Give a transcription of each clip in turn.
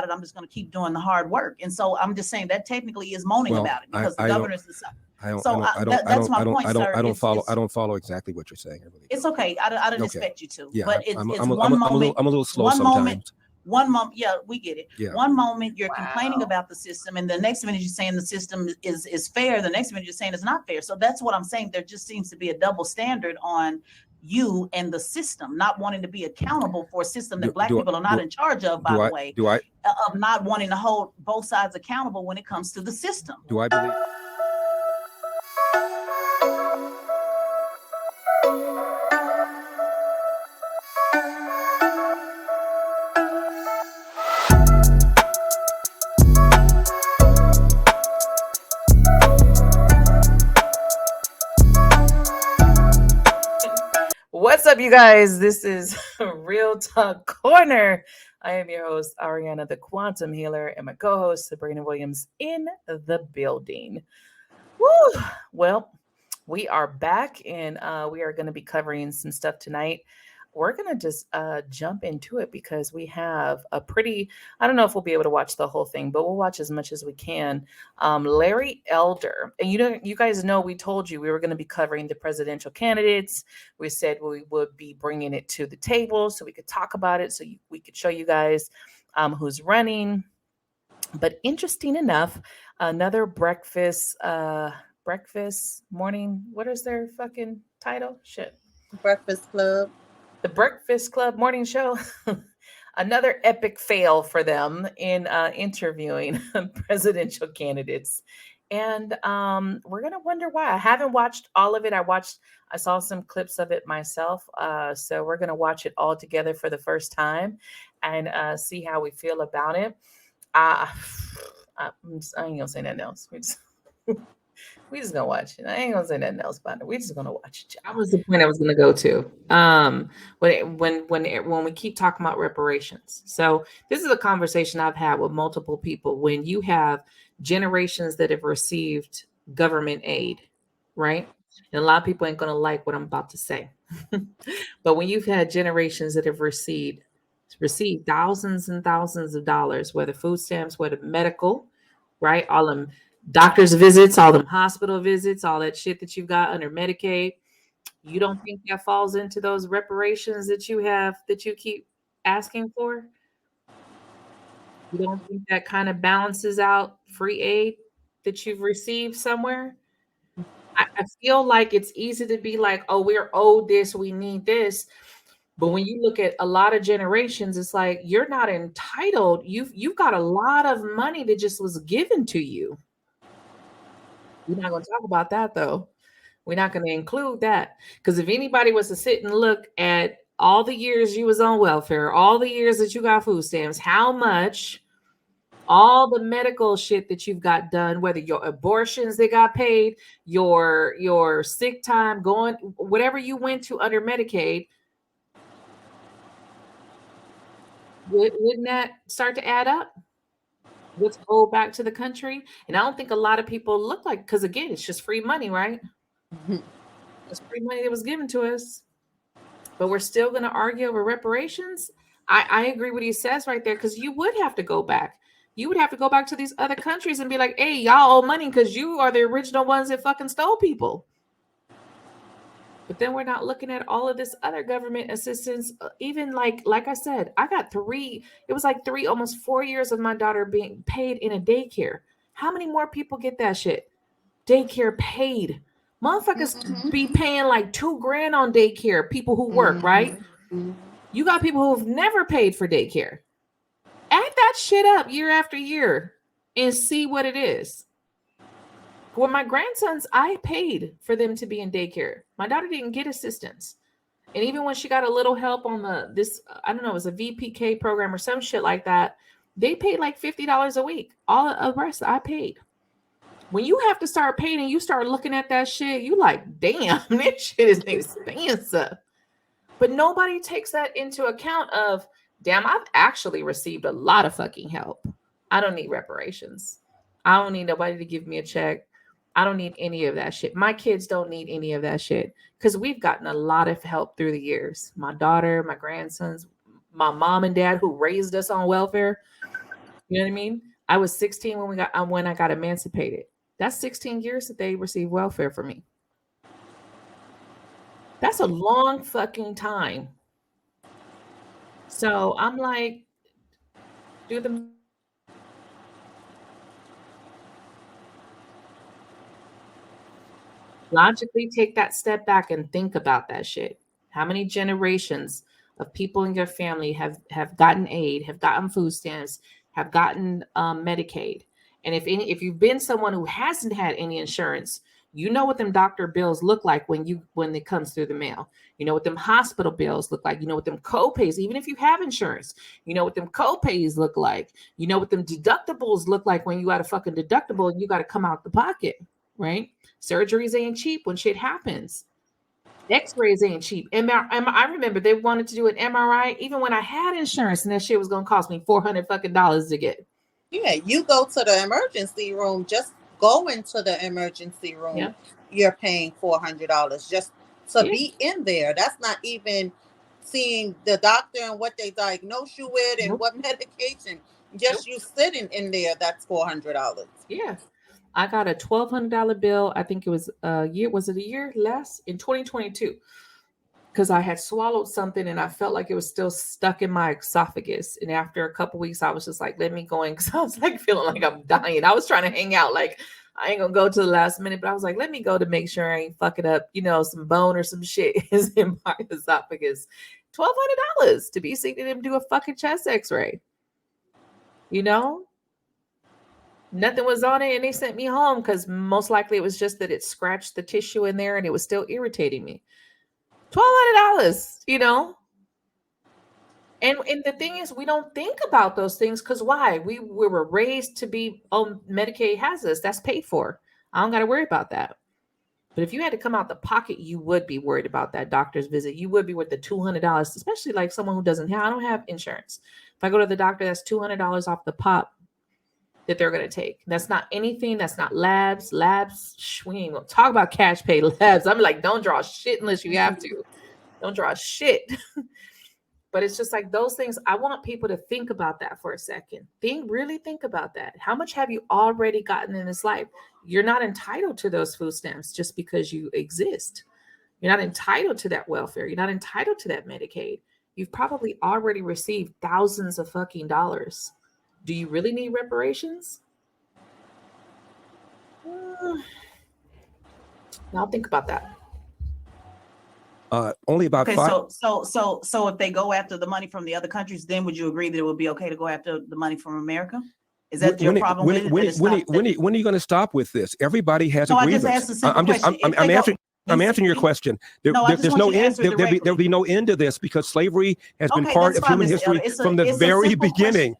it. I'm just going to keep doing the hard work. And so I'm just saying that technically is moaning about it because the governors decide. That's my point, sir. I don't follow exactly what you're saying. I really it's okay. I didn't expect you to. Yeah, but it's I'm one moment. I'm a little slow one sometimes. moment. One moment, yeah, we get it. Yeah. One moment you're complaining about the system, and the next minute you're saying the system is fair. The next minute you're saying it's not fair. So that's what I'm saying. There just seems to be a double standard on you and the system, not wanting to be accountable for a system that Black people are not in charge of. By the way, of not wanting to hold both sides accountable when it comes to the system. Do I believe? What's up, you guys? This is Real Talk Corner. I am your host, Ariana, the Quantum Healer, and my co-host, Sabrina Williams, in the building. Woo! Well, we are back, and we are going to be covering some stuff tonight. We're going to just jump into it because we have a pretty, I don't know if we'll be able to watch the whole thing, but we'll watch as much as we can. Larry Elder. And you guys know, we told you we were going to be covering the presidential candidates. We said we would be bringing it to the table so we could talk about it, so we could show you guys who's running. But interesting enough, another breakfast morning. What is their fucking title? Shit. Breakfast Club. The Breakfast Club morning show. Another epic fail for them in interviewing presidential candidates. And we're going to wonder why. I haven't watched all of it. I saw some clips of it myself. So we're going to watch it all together for the first time and see how we feel about it. I ain't going to say nothing else. We just gonna watch it. I ain't gonna say nothing else about it. We just gonna watch it. That was the point I was gonna go to. When we keep talking about reparations. So this is a conversation I've had with multiple people. When you have generations that have received government aid, right? And a lot of people ain't gonna like what I'm about to say. But when you've had generations that have received thousands and thousands of dollars, whether food stamps, whether medical, right? All them doctor's visits, all them hospital visits, all that shit that you've got under Medicaid. You don't think that falls into those reparations that you keep asking for? You don't think that kind of balances out free aid that you've received somewhere? I feel like it's easy to be like, oh, we're owed this, we need this. But when you look at a lot of generations, it's like you're not entitled. You've got a lot of money that just was given to you. We're not going to talk about that, though. We're not going to include that. Because if anybody was to sit and look at all the years you was on welfare, all the years that you got food stamps, how much, all the medical shit that you've got done, whether your abortions that got paid, your sick time, going, whatever you went to under Medicaid, wouldn't that start to add up? What's owed back to the country? And I don't think a lot of people look like, because again, it's just free money, right? It's free money that was given to us. But we're still going to argue over reparations. I agree with what he says right there, because you would have to go back. You would have to go back to these other countries and be like, hey, y'all owe money because you are the original ones that fucking stole people. But then we're not looking at all of this other government assistance. Even like I said, I got almost 4 years of my daughter being paid in a daycare. How many more people get that shit? Daycare paid. Motherfuckers be paying like $2,000 on daycare. People who work, right? You got people who've never paid for daycare. Add that shit up year after year and see what it is. With my grandsons, I paid for them to be in daycare. My daughter didn't get assistance. And even when she got a little help on I don't know, it was a VPK program or some shit like that, they paid like $50 a week. All of the rest I paid. When you have to start paying and you start looking at that shit, you like, damn, this shit is expensive. But nobody takes that into account of, damn, I've actually received a lot of fucking help. I don't need reparations. I don't need nobody to give me a check. I don't need any of that shit. My kids don't need any of that shit because we've gotten a lot of help through the years. My daughter, my grandsons, my mom and dad who raised us on welfare. You know what I mean? I was 16 when I got emancipated. That's 16 years that they received welfare from me. That's a long fucking time. So I'm like, do the logically take that step back and think about that shit. How many generations of people in your family have gotten aid, have gotten food stamps, have gotten Medicaid? And if you've been someone who hasn't had any insurance, you know what them doctor bills look like when it comes through the mail. You know what them hospital bills look like. You know what them co-pays, even if you have insurance, you know what them co-pays look like. You know what them deductibles look like when you got a fucking deductible and you got to come out the pocket, right? Surgeries ain't cheap when shit happens. X-rays ain't cheap. I remember they wanted to do an MRI even when I had insurance, and that shit was gonna cost me $400 fucking to get. Yeah, you go to the emergency room. Just going to the emergency room, Yeah. You're paying $400 just to Yeah. be in there. That's not even seeing the doctor and what they diagnose you with and Nope. what medication. Just you sitting in there, that's $400. Yeah. I got a $1,200 bill. I think it was a year. Was it a year less? In 2022. Because I had swallowed something and I felt like it was still stuck in my esophagus. And after a couple weeks, I was just like, let me go in, because I was like feeling like I'm dying. I was trying to hang out. Like, I ain't gonna go to the last minute, but I was like, let me go to make sure I ain't fucking up, some bone or some shit is in my esophagus. $1,200 to be seen them do a fucking chest x-ray. Nothing was on it, and they sent me home because most likely it was just that it scratched the tissue in there and it was still irritating me. $1,200, And the thing is, we don't think about those things because why? We were raised to be, Medicaid has this, that's paid for. I don't got to worry about that. But if you had to come out the pocket, you would be worried about that doctor's visit. You would be with the $200, especially like someone who I don't have insurance. If I go to the doctor, that's $200 off the pop that they're going to take. That's not anything. That's not labs. We ain't going to talk about cash pay labs. I'm like, don't draw shit unless you have to. Don't draw shit. But it's just like those things. I want people to think about that for a second. Really think about that. How much have you already gotten in this life? You're not entitled to those food stamps just because you exist. You're not entitled to that welfare. You're not entitled to that Medicaid. You've probably already received thousands of fucking dollars. Do you really need reparations? Now think about that. Only about Okay, 5. so if they go after the money from the other countries, then would you agree that it would be okay to go after the money from America? Is that your problem with it? When are you going to stop with this? Everybody has a grievance. I just asked a simple question. I'm answering your question. There's no end. There'll be no end to this because slavery has been part of human history from the very beginning.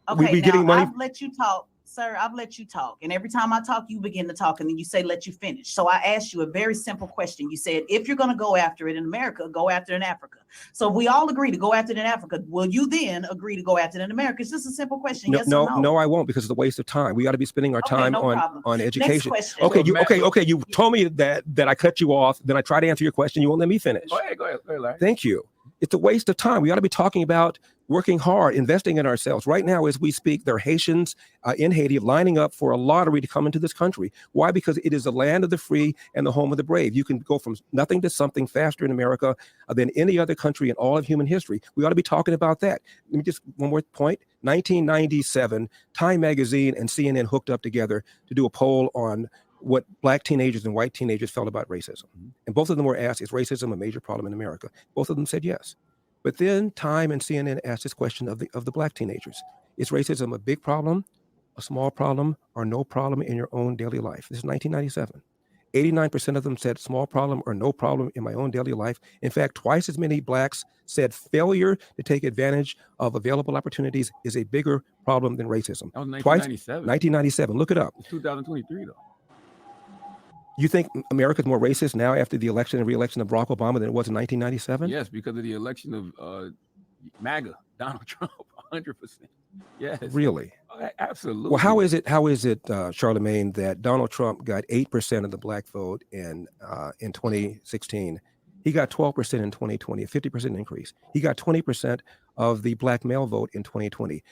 Okay, getting money. I've let you talk, sir. I've let you talk. And every time I talk, you begin to talk and then you say, let you finish. So I asked you a very simple question. You said, if you're going to go after it in America, go after it in Africa. So if we all agree to go after it in Africa, will you then agree to go after it in America? It's just a simple question. Yes or no? No, I won't, because it's a waste of time. We ought to be spending our time on education. Next question. Okay. You told me that I cut you off. Then I tried to answer your question. You won't let me finish. Go ahead, Larry. Thank you. It's a waste of time. We ought to be talking about working hard, investing in ourselves. Right now, as we speak, there are Haitians in Haiti lining up for a lottery to come into this country. Why? Because it is the land of the free and the home of the brave. You can go from nothing to something faster in America than any other country in all of human history. We ought to be talking about that. Let me just, one more point. 1997, Time Magazine and CNN hooked up together to do a poll on what Black teenagers and white teenagers felt about racism. And both of them were asked, is racism a major problem in America? Both of them said yes. But then Time and CNN asked this question of the Black teenagers. Is racism a big problem, a small problem, or no problem in your own daily life? This is 1997. 89% of them said small problem or no problem in my own daily life. In fact, twice as many Blacks said failure to take advantage of available opportunities is a bigger problem than racism. That was 1997. 1997. Look it up. It's 2023 though. You think America's more racist now after the election and re-election of Barack Obama than it was in 1997? Yes, because of the election of MAGA, Donald Trump, 100%. Yes. Really? Absolutely. Well, how is it, Charlemagne, that Donald Trump got 8% of the Black vote in 2016, He got 12% in 2020, a 50% increase. He got 20% of the black male vote in 2020.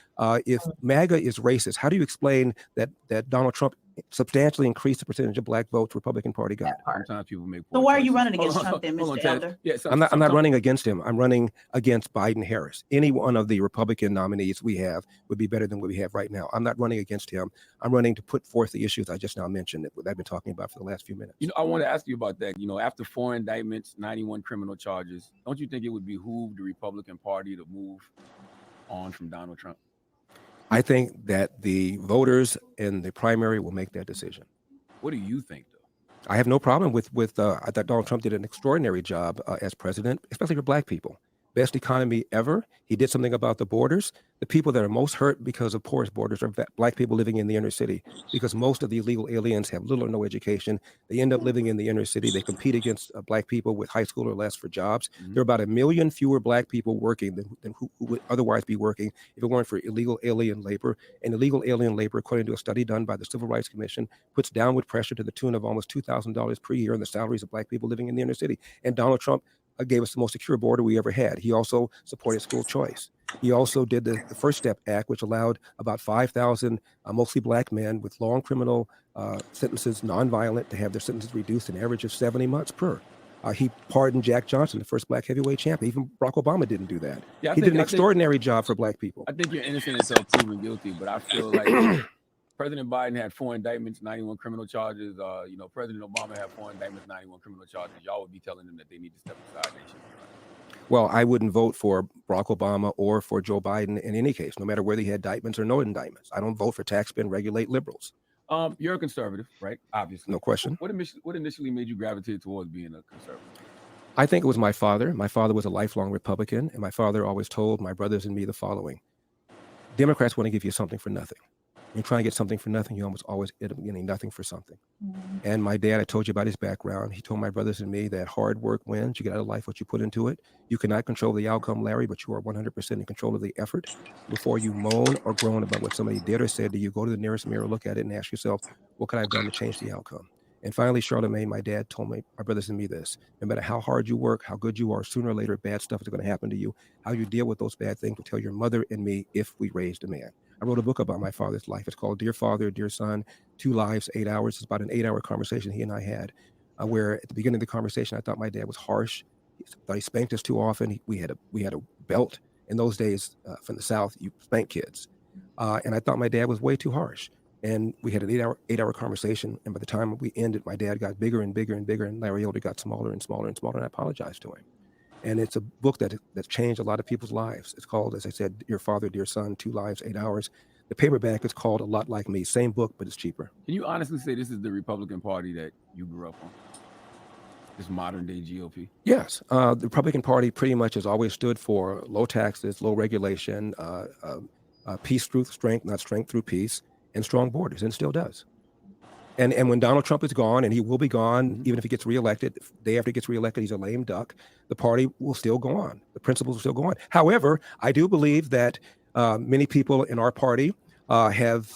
If MAGA is racist, how do you explain that Donald Trump substantially increased the percentage of black votes Republican Party got? Sometimes people make So poor why are you choices. running against Hold on, Trump then, hold on, Mr. Ted. Elder? Yeah, I'm not running against him. I'm running against Biden Harris. Any one of the Republican nominees we have would be better than what we have right now. I'm not running against him. I'm running to put forth the issues I just now mentioned that I've been talking about for the last few minutes. You know, I want to ask you about that. You know, after 4 indictments, 91 criminal charges, don't you think it would behoove the Republican Party to move on from Donald Trump? I think that the voters in the primary will make that decision. What do you think, though? I have no problem with I thought Donald Trump did an extraordinary job as president, especially for black people. Best economy ever. He did something about the borders. The people that are most hurt because of porous borders are black people living in the inner city, because most of the illegal aliens have little or no education. They end up living in the inner city. They compete against black people with high school or less for jobs. There are about 1 million fewer black people working than who would otherwise be working if it weren't for illegal alien labor. And illegal alien labor, according to a study done by the Civil Rights Commission, puts downward pressure to the tune of almost $2,000 per year on the salaries of black people living in the inner city. And Donald Trump gave us the most secure border we ever had. He also supported school choice. He also did the First Step Act, which allowed about 5,000 mostly black men with long criminal sentences, nonviolent, to have their sentences reduced an average of 70 months per. He pardoned Jack Johnson, the first black heavyweight champion. Even Barack Obama didn't do that. Yeah, he did an extraordinary job for black people. I think you're innocent until proven guilty, but I feel like President Biden had 4 indictments, 91 criminal charges. You know, President Obama had 4 indictments, 91 criminal charges. Y'all would be telling them that they need to step aside. They shouldn't be running. Well, I wouldn't vote for Barack Obama or for Joe Biden in any case, no matter whether he had indictments or no indictments. I don't vote for tax, spend, regulate liberals. You're a conservative, right? Obviously. No question. What initially made you gravitate towards being a conservative? I think it was my father. My father was a lifelong Republican, and my father always told my brothers and me the following: Democrats want to give you something for nothing. You try and get something for nothing, you almost always end up getting nothing for something. And my dad, I told you about his background. He told my brothers and me that hard work wins. You get out of life what you put into it. You cannot control the outcome, Larry, but you are 100% in control of the effort. Before you moan or groan about what somebody did or said to you, go to the nearest mirror, look at it, and ask yourself, what could I have done to change the outcome? And finally, Charlemagne, my dad, told my brothers and me this: no matter how hard you work, how good you are, sooner or later, bad stuff is going to happen to you. How you deal with those bad things will tell your mother and me if we raised a man. I wrote a book about my father's life. It's called Dear Father, Dear Son, 2 Lives, 8 Hours. It's about an 8-hour conversation he and I had, where at the beginning of the conversation, I thought my dad was harsh. I thought he spanked us too often. We had a belt. In those days, from the South, you spank kids. And I thought my dad was way too harsh. And we had an 8-hour conversation. And by the time we ended, my dad got bigger and bigger and bigger, and Larry Elder got smaller and smaller and smaller. And I apologized to him. And it's a book that's changed a lot of people's lives. It's called, as I said, Dear Father, Dear Son, 2 Lives, 8 Hours. The paperback is called A Lot Like Me. Same book, but it's cheaper. Can you honestly say this is the Republican Party that you grew up on? This modern day GOP? Yes. The Republican Party pretty much has always stood for low taxes, low regulation, peace through strength, not strength through peace, and strong borders, and still does. And when Donald Trump is gone, and he will be gone, even if he gets reelected, the day after he gets reelected, he's a lame duck, the party will still go on. The principles will still go on. However, I do believe that many people in our party have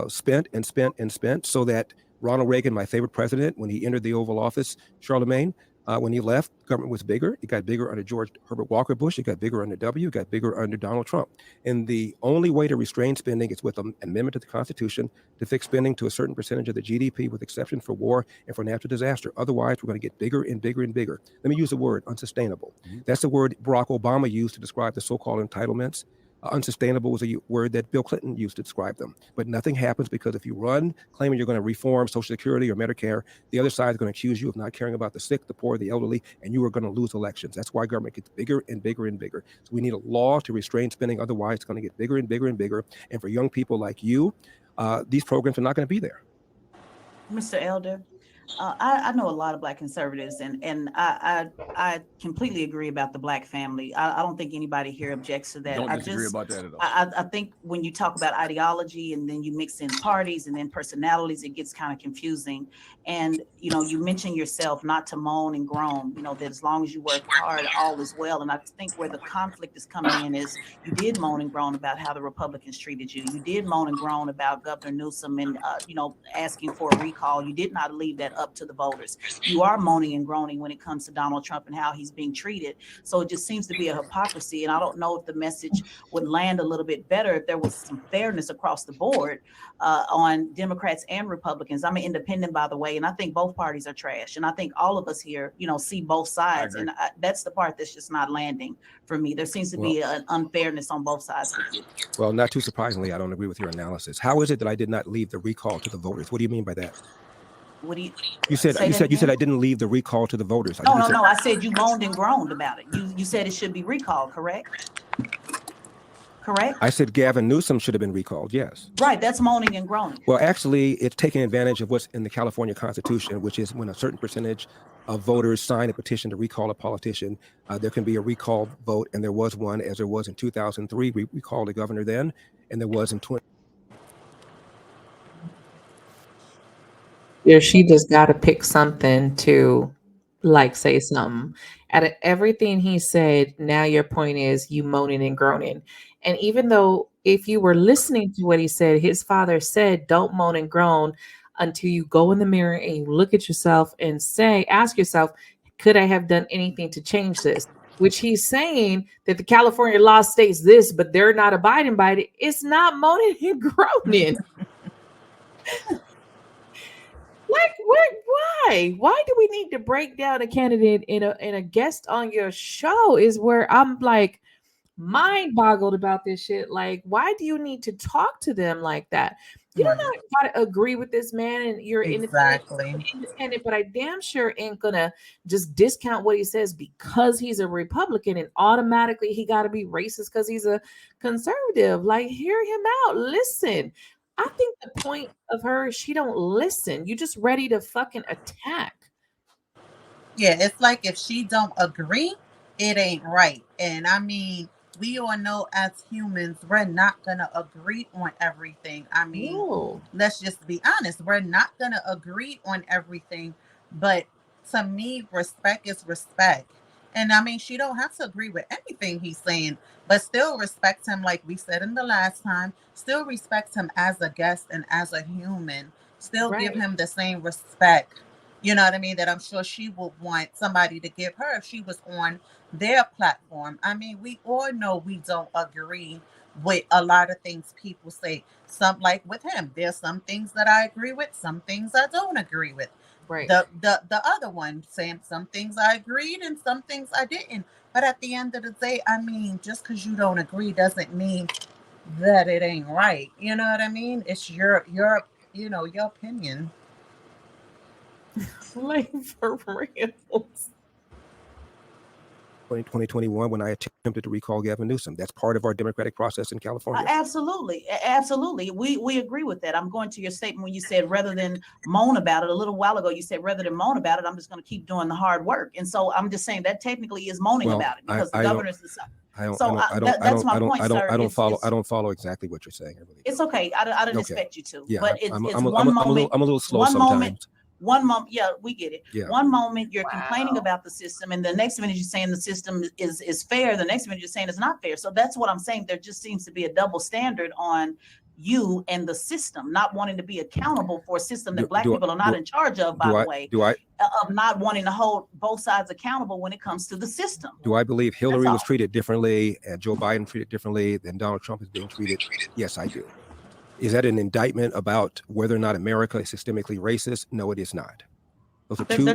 spent and spent and spent, so that Ronald Reagan, my favorite president, when he entered the Oval Office, Charlemagne, when he left, government was bigger. It got bigger under George Herbert Walker Bush. It got bigger under it got bigger under Donald Trump. And the only way to restrain spending is with an amendment to the Constitution to fix spending to a certain percentage of the GDP, with exception for war and for natural disaster. Otherwise, we're going to get bigger and bigger and bigger. Let me use the word unsustainable. That's the word Barack Obama used to describe the so-called entitlements. Unsustainable was a word that Bill Clinton used to describe them. But nothing happens, because if you run claiming you're going to reform Social Security or Medicare, the other side is going to accuse you of not caring about the sick, the poor, the elderly, and you are going to lose elections. That's why government gets bigger and bigger and bigger. So we need a law to restrain spending. Otherwise, it's going to get bigger and bigger and bigger. And for young people like you, these programs are not going to be there. Mr. Elder, I know a lot of Black conservatives, and I completely agree about the Black family. I don't think anybody here objects to that. Don't disagree about that at all. I think when you talk about ideology and then you mix in parties and then personalities, it gets kind of confusing. And, you know, you mentioned yourself not to moan and groan, you know, that as long as you work hard, all is well. And I think where the conflict is coming in is you did moan and groan about how the Republicans treated you. You did moan and groan about Governor Newsom and, you know, asking for a recall. You did not leave that up to the voters. You are moaning and groaning when it comes to Donald Trump and how he's being treated. So it just seems to be a hypocrisy. And I don't know if the message would land a little bit better if there was some fairness across the board on Democrats and Republicans. I'm an independent, by the way, and I think both parties are trash. And I think all of us here, see both sides. And that's the part that's just not landing for me. There seems to be an unfairness on both sides with you. Well, not too surprisingly, I don't agree with your analysis. How is it that I did not leave the recall to the voters? What do you mean by that? What do you said I didn't leave the recall to the voters. No. I said you moaned and groaned about it. You said it should be recalled, correct? Correct? I said Gavin Newsom should have been recalled, yes. Right, that's moaning and groaning. Well, actually, it's taking advantage of what's in the California Constitution, which is when a certain percentage of voters sign a petition to recall a politician, there can be a recall vote, and there was one, as there was in 2003. We recalled a governor then, and there was in 20. Yeah, she just got to pick something to say something. Out of everything he said, now your point is you moaning and groaning. And even though if you were listening to what he said, his father said, don't moan and groan until you go in the mirror and you look at yourself and ask yourself, could I have done anything to change this? Which he's saying that the California law states this, but they're not abiding by it. It's not moaning and groaning. Why do we need to break down a candidate in a guest on your show is where I'm mind boggled about this shit. Why do you need to talk to them like that? You don't gotta agree with this man, and you're independent, but I damn sure ain't gonna just discount what he says because he's a Republican and automatically he gotta be racist because he's a conservative. Hear him out. Listen. I think the point of her, she don't listen. You just ready to fucking attack. Yeah, it's like if she don't agree, it ain't right. And I mean, we all know as humans, we're not gonna agree on everything. I mean, let's just be honest. We're not gonna agree on everything. But to me, respect is respect. And I mean, she don't have to agree with anything he's saying, but still respect him, like we said in the last time. Still respect him as a guest and as a human. Still give him the same respect. You know what I mean? That I'm sure she would want somebody to give her if she was on their platform. I mean, we all know we don't agree with a lot of things people say. Some, like with him, there's some things that I agree with, some things I don't agree with. Right. The other one saying some things I agreed and some things I didn't. But at the end of the day, I mean, just because you don't agree doesn't mean that it ain't right. You know what I mean? It's your opinion. For real. 2021 when I attempted to recall Gavin Newsom. That's part of our democratic process in California. Absolutely. We agree with that. I'm going to your statement when you said rather than moan about it a little while ago, you said rather than moan about it, I'm just going to keep doing the hard work. And so I'm just saying that technically is moaning about it because the governor's decided. I don't follow exactly what you're saying. Really it's okay. I didn't expect you to. Yeah, but I'm a little slow sometimes. One moment, yeah, we get it. Yeah. One moment you're complaining about the system, and the next minute you're saying the system is fair. The next minute you're saying it's not fair. So that's what I'm saying. There just seems to be a double standard on you and the system, not wanting to be accountable for a system that Black people are not in charge of, by the way, of not wanting to hold both sides accountable when it comes to the system. Do I believe Hillary was treated differently and Joe Biden treated differently than Donald Trump is being treated? Yes, I do. Is that an indictment about whether or not America is systemically racist? No, it is not. Those are two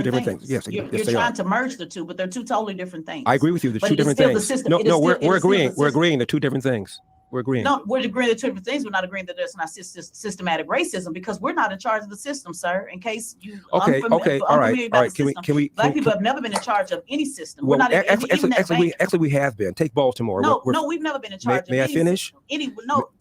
different things. Yes, you're trying to merge the two, but they're two totally different things. I agree with you. They're two different things. We're agreeing. We're agreeing. They're two different things. We're agreeing. No, we're agreeing to two different things. We're not agreeing that there's not systematic racism because we're not in charge of the system, sir. In case you all right. Can we? Black people have never been in charge of any system. We're not actually we have been. Take Baltimore. No, we've never been in charge. May I finish?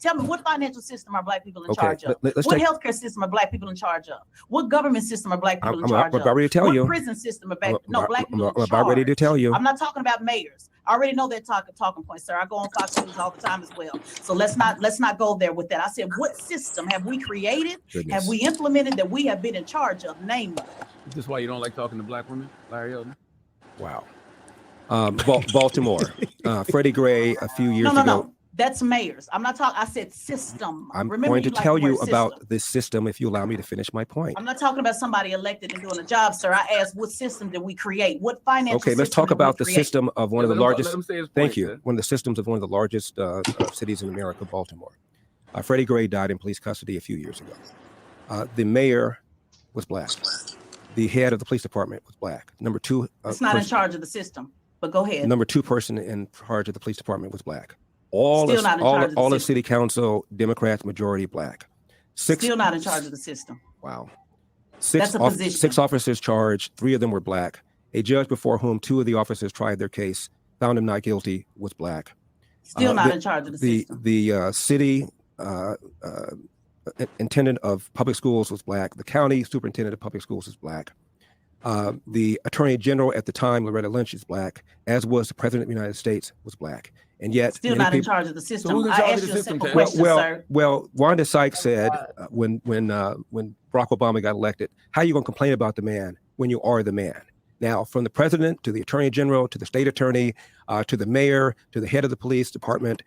Tell me, what financial system are Black people in charge of? What healthcare system are Black people in charge of? What government system are Black people in charge of? I'm about ready to tell you. What prison system are Black people in charge? I'm about ready to tell you. I'm not talking about mayors. I already know that talking point, sir. I go on Fox News all the time as well. So let's not go there with that. I said, what system have we created? Goodness. Have we implemented that we have been in charge of? Name it. Is this why you don't like talking to Black women, Larry Elder? Wow. Baltimore. Freddie Gray a few years ago. That's mayors. I'm not talking. I said system. I'm Remember, going to you like tell the you word about system. this system if you allow me to finish my point. I'm not talking about somebody elected and doing a job, sir. I asked, what system did we create? What financial Okay, let's system talk did we about the create? system of one of the largest. Let him say his point, Thank you. sir. One of the systems of one of the largest cities in America, Baltimore. Freddie Gray died in police custody a few years ago. The mayor was black. The head of the police department was black. Number two, It's not in charge of the system, but go ahead. Number two person in charge of the police department was black. Still not in charge of the all of system. city council, Democrats, majority black. Still not in charge of the system. Wow. That's a position. 6 officers charged, 3 of them were black. A judge before whom 2 of the officers tried their case, found him not guilty, was black. Still not in charge of the system. The city intendant of public schools was black. The county superintendent of public schools was black. The attorney general at the time, Loretta Lynch, is black, as was the president of the United States, was black. And yet, still not in charge of the system. So who's in I charge asked of you the a system, simple Ted? question, sir. Well, Wanda Sykes said when Barack Obama got elected, how are you going to complain about the man when you are the man? Now, from the president to the attorney general to the state attorney to the mayor to the head of the police department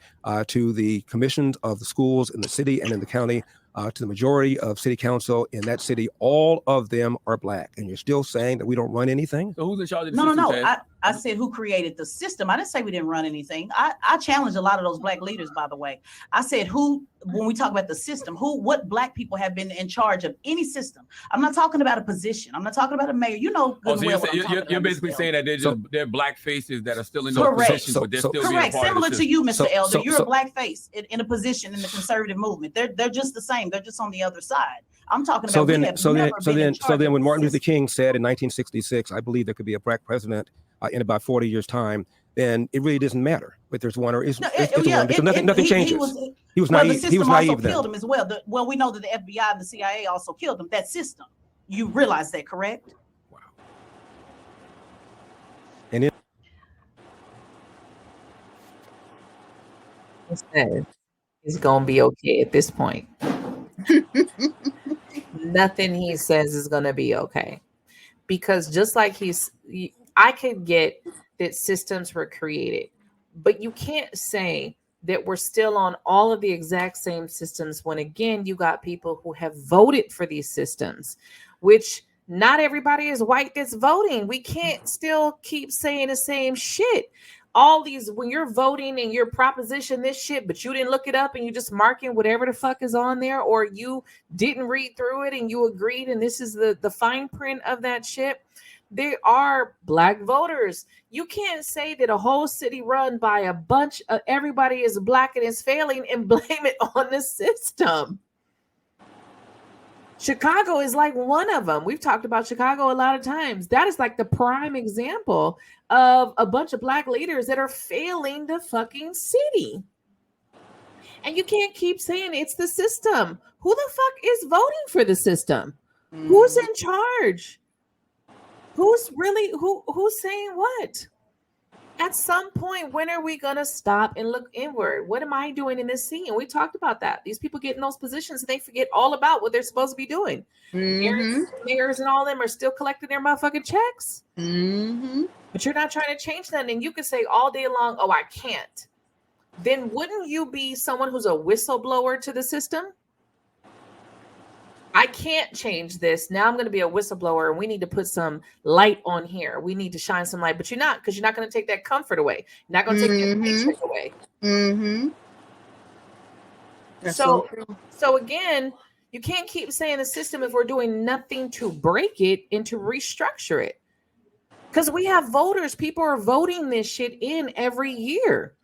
to the commissions of the schools in the city and in the county to the majority of city council in that city, all of them are black. And you're still saying that we don't run anything? So who's in charge of the No. system, Ted? I said who created the system. I didn't say we didn't run anything. I challenged a lot of those black leaders, by the way. I said when we talk about the system, what black people have been in charge of any system. I'm not talking about a position. I'm not talking about a mayor. You know good and well what I'm talking about, you're basically Mr. saying that they're black faces that are still in those Correct. positions, but they're still being correct. part Similar of the to you, Mr. Elder. so- You're so- a black face in a position in the conservative movement. They're just the same. They're just on the other side. I'm talking about So then when Martin Luther King said in 1966, I believe there could be a black president in about 40 years' time, then it really doesn't matter if there's one or isn't. It's one because nothing changes. He was naive. The He was system also naive then. killed him as well. Well, we know that the FBI and the CIA also killed him. That system. You realize that, correct? Wow. And it Says it's gonna be okay at this point. Nothing he says is gonna be okay, because just like I could get that systems were created, but you can't say that we're still on all of the exact same systems when again you got people who have voted for these systems, which not everybody is white that's voting. We can't still keep saying the same shit. All these, when you're voting and you're proposition this shit, but you didn't look it up and you just marking whatever the fuck is on there, or you didn't read through it and you agreed and this is the fine print of that shit. They are black voters. You can't say that a whole city run by a bunch of everybody is black and is failing and blame it on the system. Chicago is like one of them. We've talked about Chicago a lot of times. That is like the prime example of a bunch of black leaders that are failing the fucking city. And you can't keep saying it's the system. Who the fuck is voting for the system? Who's in charge? Who's saying what? At some point, when are we going to stop and look inward? What am I doing in this scene? We talked about that. These people get in those positions and they forget all about what they're supposed to be doing. Mayors and all of them are still collecting their motherfucking checks. But you're not trying to change that. And you can say all day long, oh, I can't. Then wouldn't you be someone who's a whistleblower to the system? I can't change this. Now I'm going to be a whistleblower and we need to put some light on here. We need to shine some light, but you're not, because you're not going to take that comfort away. You're not going to take that paycheck away. So again, you can't keep saying the system if we're doing nothing to break it and to restructure it. Because we have voters. People are voting this shit in every year.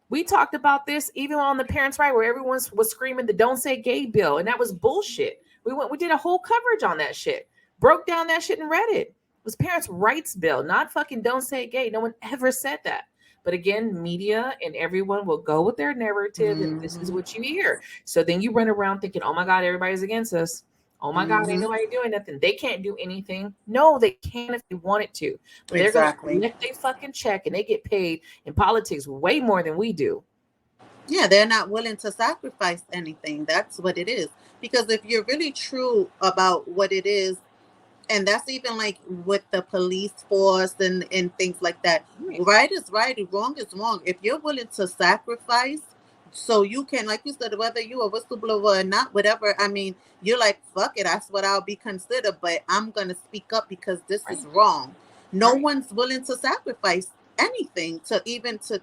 We talked about this even on the Parents' Right, where everyone was screaming the Don't Say Gay bill, and that was bullshit. We did a whole coverage on that shit, broke down that shit and read it. It was Parents' Rights bill, not fucking Don't Say Gay. No one ever said that. But again, media and everyone will go with their narrative, and this is what you hear. So then you run around thinking, oh my God, everybody's against us. Oh my God, ain't nobody doing nothing. They can't do anything. No, they can if they wanted to. But they're going to collect their fucking check and they get paid in politics way more than we do. Yeah, they're not willing to sacrifice anything. That's what it is. Because if you're really true about what it is, and that's even like with the police force and things like that, right is right, wrong is wrong. If you're willing to sacrifice, So you can, like you said, whether you a whistleblower or not, whatever, I mean, you're like, fuck it, that's what I'll be considered, but I'm going to speak up because this is wrong. No one's willing to sacrifice anything to even to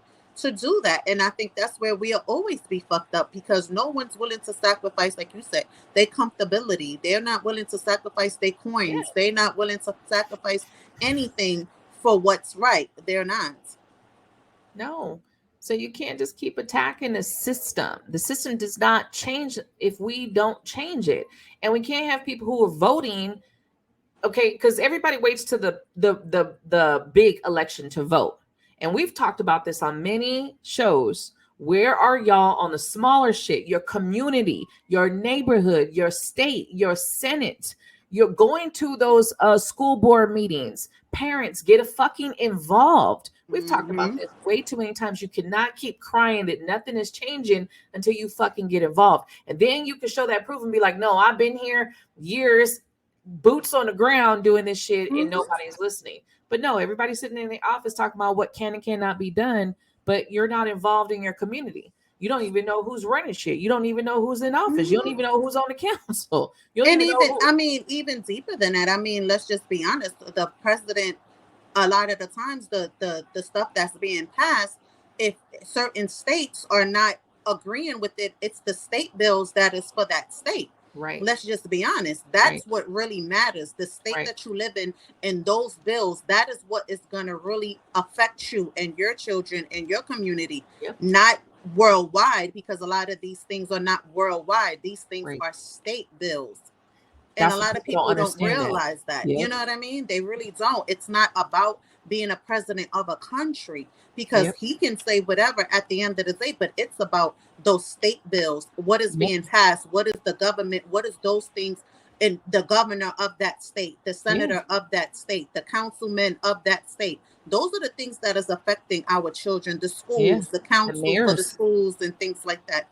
do that. And I think that's where we'll always be fucked up, because no one's willing to sacrifice, like you said, their comfortability. They're not willing to sacrifice their coins. They're not willing to sacrifice anything for what's right. They're not. No. So you can't just keep attacking the system. The system does not change if we don't change it. And we can't have people who are voting, okay, because everybody waits to the big election to vote. And we've talked about this on many shows. Where are y'all on the smaller shit? Your community, your neighborhood, your state, your Senate. You're going to those school board meetings. Parents, get fucking involved. We've talked about this way too many times. You cannot keep crying that nothing is changing until you fucking get involved. And then you can show that proof and be like, no, I've been here years, boots on the ground doing this shit, and nobody's listening. But no, everybody's sitting in the office talking about what can and cannot be done, but you're not involved in your community. You don't even know who's running shit. You don't even know who's in office. You don't even know who's on the council. You don't even know I mean, even deeper than that. I mean, let's just be honest. The president, a lot of the times, the stuff that's being passed, if certain states are not agreeing with it, it's the state bills that is for that state. Right. Let's just be honest. That's what really matters. The state that you live in, and those bills, that is what is going to really affect you and your children and your community, not worldwide, because a lot of these things are not worldwide. These things are state bills. And a lot of people don't realize that. You know what I mean? They really don't. It's not about being a president of a country, because he can say whatever at the end of the day, but it's about those state bills. What is being passed? What is the government? What is those things? And the governor of that state, the senator of that state, the councilman of that state. Those are the things that is affecting our children, the schools, the council for the schools and things like that.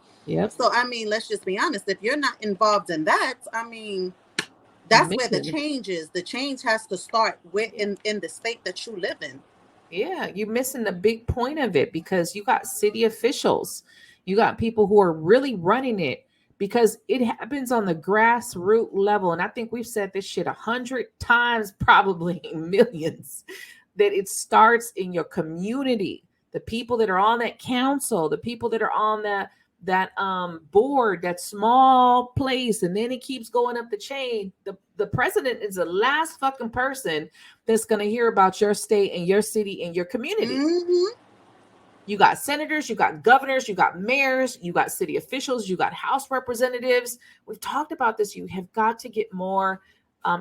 So, I mean, let's just be honest. If you're not involved in that, I mean, that's where the change is. The change has to start with in the state that you live in. Yeah, you're missing the big point of it, because you got city officials, you got people who are really running it, because it happens on the grassroots level. And I think we've said this shit 100 times, probably millions, that it starts in your community. The people that are on that council, the people that are on that board, that small place, and then it keeps going up the chain. The president is the last fucking person that's going to hear about your state and your city and your community. You got senators, you got governors, you got mayors, you got city officials, you got House representatives. We've talked about this. You have got to get more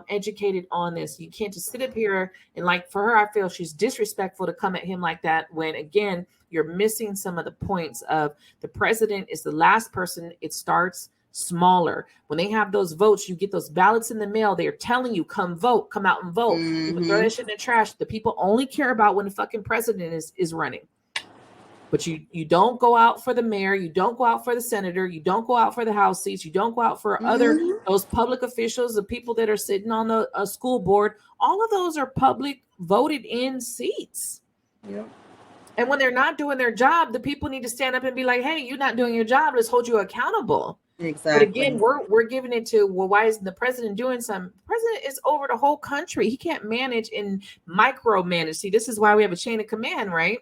educated on this. You can't just sit up here and, like, for her, I feel she's disrespectful to come at him like that, when again, you're missing some of the points of the president is the last person. It starts smaller. When they have those votes, you get those ballots in the mail. They're telling you, come vote, come out and vote. You can throw that shit in the trash. The people only care about when the fucking president is running. But you don't go out for the mayor, you don't go out for the senator, you don't go out for the House seats, you don't go out for those public officials, the people that are sitting on a school board. All of those are public voted in seats. And when they're not doing their job, the people need to stand up and be like, hey, you're not doing your job. Let's hold you accountable. But again, we're giving it to, well, why isn't the president doing something? The president is over the whole country. He can't manage and micromanage. See, this is why we have a chain of command, right?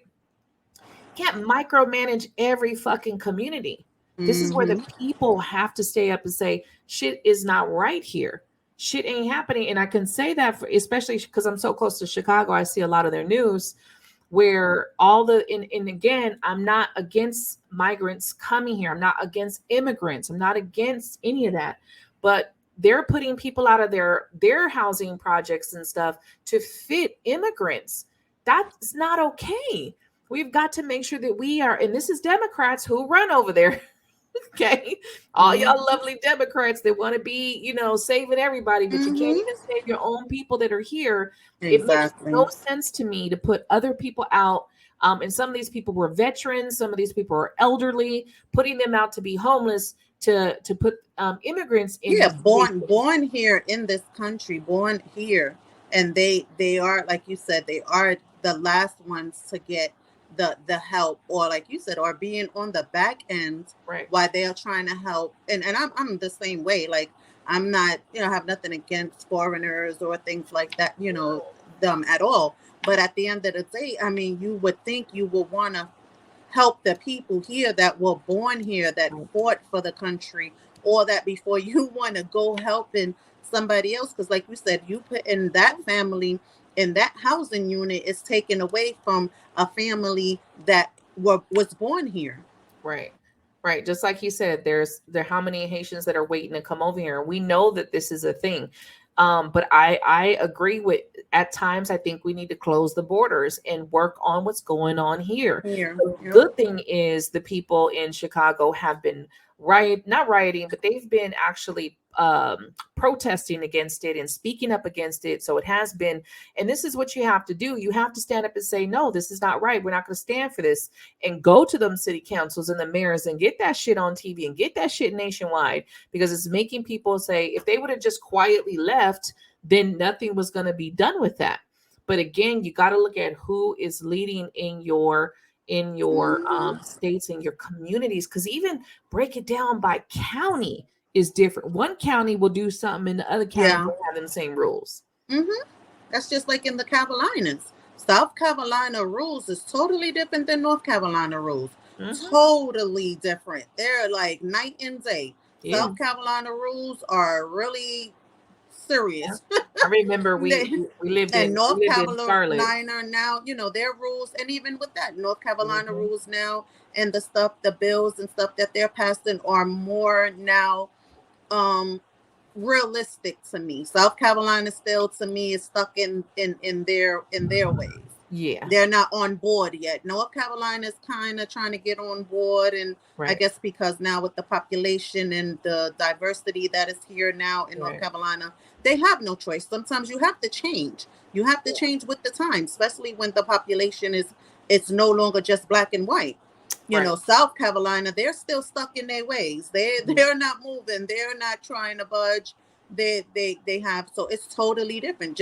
Can't micromanage every fucking community. This is where the people have to stay up and say, shit is not right here. Shit ain't happening. And I can say that especially because I'm so close to Chicago. I see a lot of their news where and again, I'm not against migrants coming here. I'm not against immigrants. I'm not against any of that. But they're putting people out of their housing projects and stuff to fit immigrants. That's not okay. We've got to make sure that we are, and this is Democrats who run over there. Okay. All y'all lovely Democrats that want to be, saving everybody, but you can't even save your own people that are here. It makes no sense to me to put other people out. And some of these people were veterans. Some of these people are elderly, putting them out to be homeless, to put immigrants in. Yeah. Born here in this country, born here. And they are, like you said, they are the last ones to get the help, or like you said, or being on the back end Right. while they're trying to help. And I'm the same way. Like, I'm not, have nothing against foreigners or things like that, them at all. But at the end of the day, I mean, you would think you would want to help the people here that were born here, that fought for the country, or that before you want to go helping somebody else. Because like you said, you put in that family in that housing unit is taken away from a family that was born here. Right. Right. Just like you said, there how many Haitians that are waiting to come over here. We know that this is a thing. But I agree with, at times, I think we need to close the borders and work on what's going on here. The good thing is the people in Chicago have been not rioting, but they've been actually protesting against it and speaking up against it. So it has been, and this is what you have to do. You have to stand up and say, no, this is not right. We're not going to stand for this, and go to them city councils and the mayors and get that shit on TV and get that shit nationwide, because it's making people say, if they would have just quietly left, then nothing was going to be done with that. But again, you got to look at who is leading in your states and your communities, because even break it down by county is different. One county will do something and the other county will have the same rules. That's just like in the Carolinas. South Carolina rules is totally different than North Carolina rules. Totally different. They're like night and day. South Carolina rules are really serious. I remember we lived in North Carolina now, their rules, and even with that, North Carolina rules now, and the bills and stuff that they're passing are more now realistic to me. South Carolina still, to me, is stuck in their ways. Yeah, they're not on board yet. North Carolina is kind of trying to get on board, and I guess because now with the population and the diversity that is here now in North Carolina, they have no choice. Sometimes you have to change. You have to change with the times, especially when the population it's no longer just black and white. South Carolina, they're still stuck in their ways. They're not moving. They're not trying to budge. They have, so it's totally different.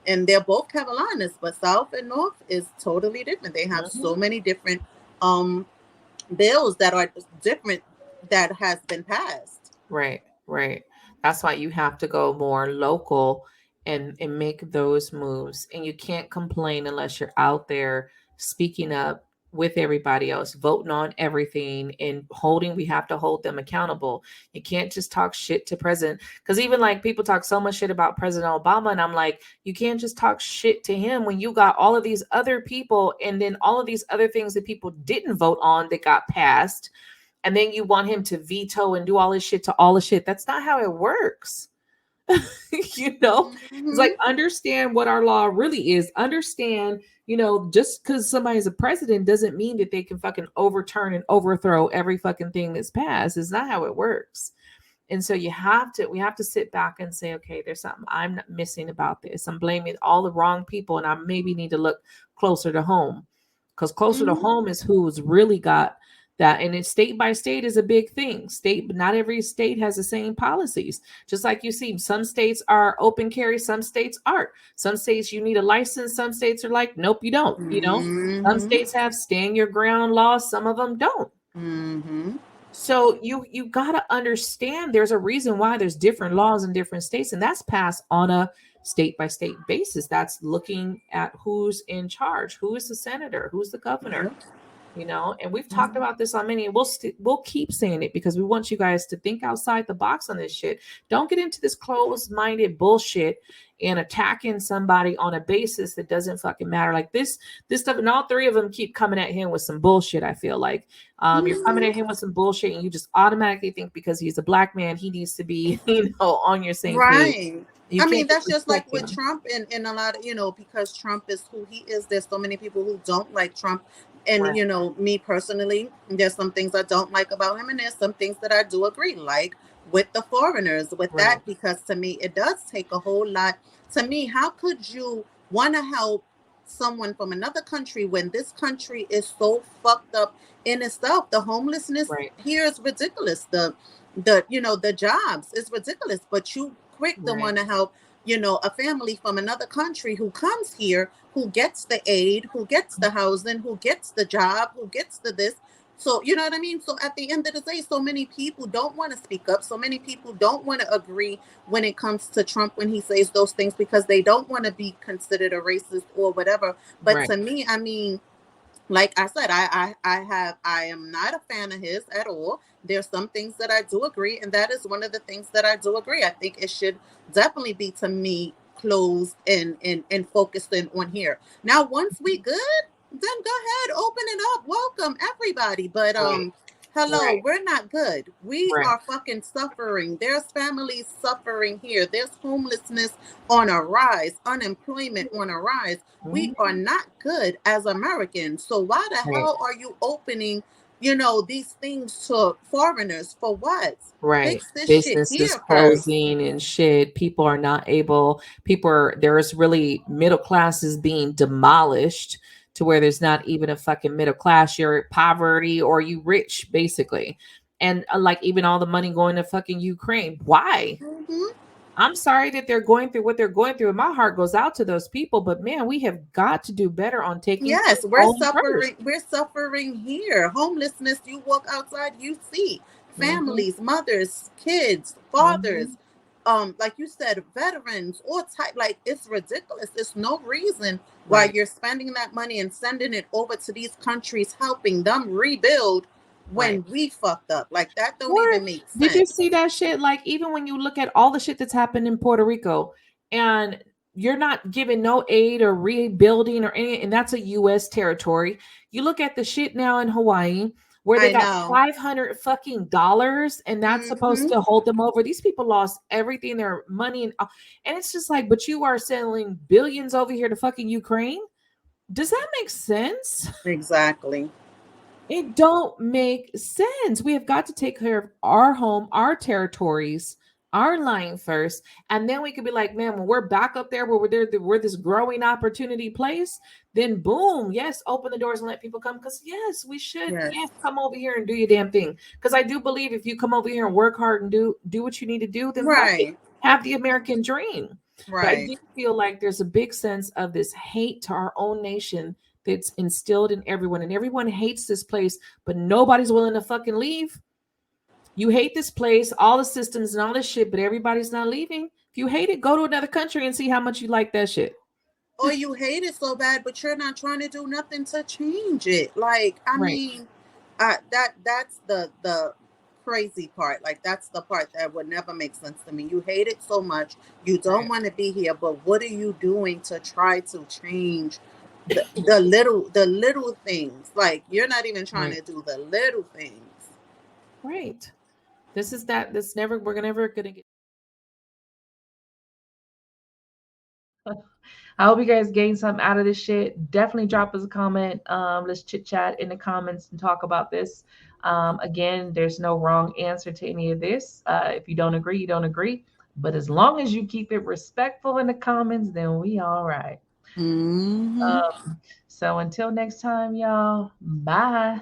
And they're both Carolinas, but South and North is totally different. They have so many different bills that are different that has been passed. Right. That's why you have to go more local and make those moves. And you can't complain unless you're out there speaking up with everybody else, voting on everything, and we have to hold them accountable. You can't just talk shit to president, because even like people talk so much shit about President Obama, and I'm like, you can't just talk shit to him when you got all of these other people and then all of these other things that people didn't vote on that got passed, and then you want him to veto and do all this shit to all the shit. That's not how it works. It's like, understand what our law really is. Understand, just because somebody's a president doesn't mean that they can fucking overturn and overthrow every fucking thing that's passed. It's not how it works. And so we have to sit back and say, okay, there's something I'm not missing about this. I'm blaming all the wrong people, and I maybe need to look closer to home, because closer to home is who's really got that. And it's state by state is a big thing. Not every state has the same policies. Just like you see, some states are open carry, some states aren't. Some states you need a license. Some states are like, nope, you don't. Some states have stand your ground laws. Some of them don't. So you got to understand there's a reason why there's different laws in different states, and that's passed on a state by state basis. That's looking at who's in charge, who is the senator, who's the governor. And we've talked about this on many, and we'll keep saying it, because we want you guys to think outside the box on this shit. Don't get into this closed-minded bullshit and attacking somebody on a basis that doesn't fucking matter. Like this stuff, and all three of them keep coming at him with some bullshit. I feel like you're coming at him with some bullshit, and you just automatically think because he's a black man, he needs to be, on your same page. I mean, that's just like with Trump and a lot of, because Trump is who he is. There's so many people who don't like Trump. And, me personally, there's some things I don't like about him, and there's some things that I do agree, like with the foreigners, with that, because to me, it does take a whole lot. To me, how could you want to help someone from another country when this country is so fucked up in itself? The homelessness here is ridiculous. The jobs is ridiculous, but you quick to want to help a family from another country who comes here, who gets the aid, who gets the housing, who gets the job, who gets the this. So, you know what I mean? So at the end of the day, so many people don't want to speak up. So many people don't want to agree when it comes to Trump when he says those things because they don't want to be considered a racist or whatever. But Right. to me, I mean, like I said, I am not a fan of his at all. There's some things that I do agree, and that is one of the things that I do agree. I think it should definitely be, to me, closed and focusing on here. Now, once we good, then go ahead, open it up, welcome everybody. But Right. hello, Right. we're not good. We Right. are fucking suffering. There's families suffering here. There's homelessness on a rise, unemployment on a rise. We are not good as Americans. So why the Right. hell are you opening, these things to foreigners for what? Right. Fix this shit Businesses here first. closing and shit. People are not able, there's really middle classes being demolished to where there's not even a fucking middle class. You're poverty or you rich, basically. And like even all the money going to fucking Ukraine. Why? Mhm. I'm sorry that they're going through what they're going through. And my heart goes out to those people. But man, we have got to do better on taking Yes, care of we're home first. suffering. We're suffering here. Homelessness. You walk outside, you see families, mothers, kids, fathers. Like you said, veterans, all type. Like it's ridiculous. There's no reason why Right. you're spending that money and sending it over to these countries, helping them rebuild when Right. we fucked up. Like that don't Or even make did you sense. see that shit? Like, even when you look at all the shit that's happened in Puerto Rico and you're not giving no aid or rebuilding or any, and that's a US territory. You look at the shit now in Hawaii where they I got know. $500 fucking dollars and that's supposed Mhm. to hold them over. These people lost everything, their money, and it's just like, but you are selling billions over here to fucking Ukraine. Does that make sense? Exactly. It don't make sense. We have got to take care of our home, our territories, our line first, and then we could be like, man, when we're back up there where we're this growing opportunity place, then boom, yes, open the doors and let people come. Because yes, we should, Yes. yes, come over here and do your damn thing. Because I do believe if you come over here and work hard and do what you need to do, then fuck it, Right. have the American dream. But I Right. do feel like there's a big sense of this hate to our own nation that's instilled in everyone, and everyone hates this place, but nobody's willing to fucking leave. You hate this place, all the systems and all this shit, but everybody's not leaving. If you hate it, go to another country and see how much you like that shit. Or you hate it so bad, but you're not trying to do nothing to change it. Like, I Right. mean, that's the crazy part. Like, that's the part that would never make sense to me. You hate it so much, you don't Right. want to be here, but what are you doing to try to change the little things? Like, you're not even trying Right. to do the little things. Right. We're never gonna get. I hope you guys gained something out of this shit. Definitely drop us a comment. Let's chit chat in the comments and talk about this. Again, there's no wrong answer to any of this. If you don't agree, you don't agree. But as long as you keep it respectful in the comments, then we all right. Mm-hmm. So until next time, y'all. Bye.